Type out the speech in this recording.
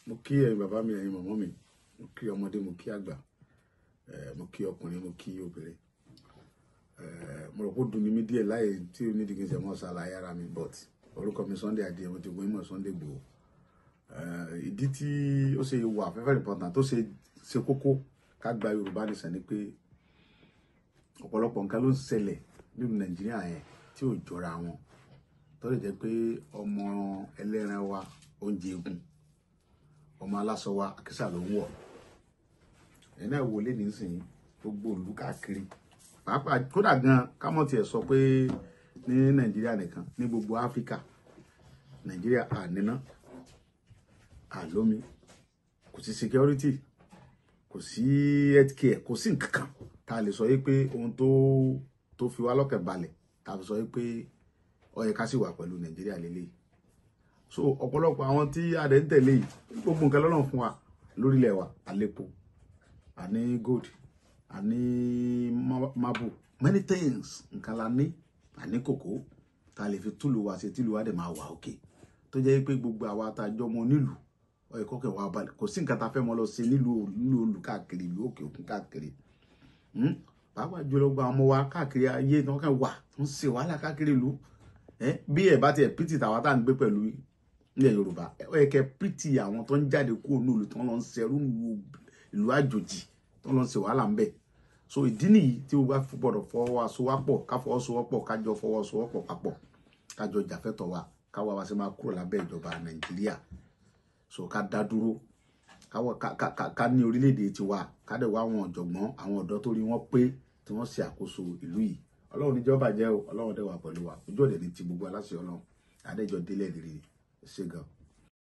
Mo kí ẹ̀yin bàbá mi, ẹ̀yin màmá mi, mo kí ọmọdé, mo kí àgbà, mo kí ọkùnrin, mo kí obìnrin. Mo rò pé ó dùn ní mi díẹ̀ láì tí ó ní dìgbìn ṣe mọ́ ṣàlàyé ara mi, but orúkọ mi Sunday Adé, mo ti gbé mọ̀ Sunday Igboho. Ìdí tí ó ṣe wà very important tó ṣe kókó ká gba Yorùbá nìṣẹ́ ni pé ọ̀pọ̀lọpọ̀ nǹkan ló ń ṣẹlẹ̀ nínú Nàìjíríà yẹn tí ò jọra wọn. Tó lè jẹ́ pé ọmọ ẹlẹ́ran wa ó ń jẹ egun, ọmọ aláṣọ wa àkísà ló ń wọ̀. Ẹ̀yin náà wò lé nísìnyí gbogbo ìlú káàkiri, pàápàá kódà gan ká mọ̀ tiẹ̀ sọ pé ní Nàìjíríà nìkan, ní gbogbo Áfíríkà, Nàìjíríà àníná, àlómi, kò sí security, kò sí healthcare, kò sí nǹkan kan tá a lè sọ yìí pé ohun tó fi wá lọ́kàn balẹ̀ tá a fi sọ yìí pé ó yẹ ká sì wà pẹ̀lú Nàìjíríà lélẹ̀. So ọ̀pọ̀lọpọ̀ àwọn tí a dẹ̀ ń tẹ̀lé yìí gbogbo nǹkan lọ́nà fún wa lórílẹ̀ wa, àlépo, àní gold, àní marble, many things nǹkan la ní, àní kòkó tá a lè fi túlù wa ṣe tílù wa dẹ̀ máa wà òkè. Tó jẹ́ pé gbogbo àwa tá a jọ mọ nílùú ó yẹ kọ́kẹ́ wa balẹ̀, kò sí nǹkan tá a fẹ́ mọ́ lọ ṣe nílùú olù káàkiri ìlú òkè òkun káàkiri. Pàápàá jùlọ gba ọmọ wa káàkiri ayé tí wọ́n kàn wà tó ń ṣe wàhálà káàkiri ìlú. Bí ẹ̀ bá tiẹ̀ pìtì tàwa tá à ń gbé pẹ̀lú ilẹ̀ Yorùbá, ó yẹ kẹ́ pìtì àwọn tó ń jáde kúrò ní ìlú tó ń lọ ń ṣẹrú ìlú àjòjì tó ń lọ ń ṣe wàhálà ń bẹ̀. So ìdí nìyí tí o bá gbọ́dọ̀ fọwọ́sowọ́pọ̀, ká fọwọ́sowọ́pọ̀, kájọ fọwọ́sowọ́pọ̀ papọ̀, kájọ jàfẹ́tọ̀ wa, káwa wá sí máa kúrò lábẹ́ ìjọba Nàìjíríà. So ká dá dúró, ká ní orílẹ̀-èdè tiwa, ká dẹ̀ wá àwọn ọ̀jọ̀gbọ́n, àwọn ọ̀dọ́ tó rí wọn pé tí wọ́n ṣe àkóso ìlú yìí. Ọlọ́run níjọba jẹ́ o, Ọlọ́run dẹ̀ wà pẹ̀lú wa, ojú ọ̀dẹ̀ ní ti gbogbo aláṣẹ Ọlọ́run, adéjọ délẹ̀ rere ṣe gan.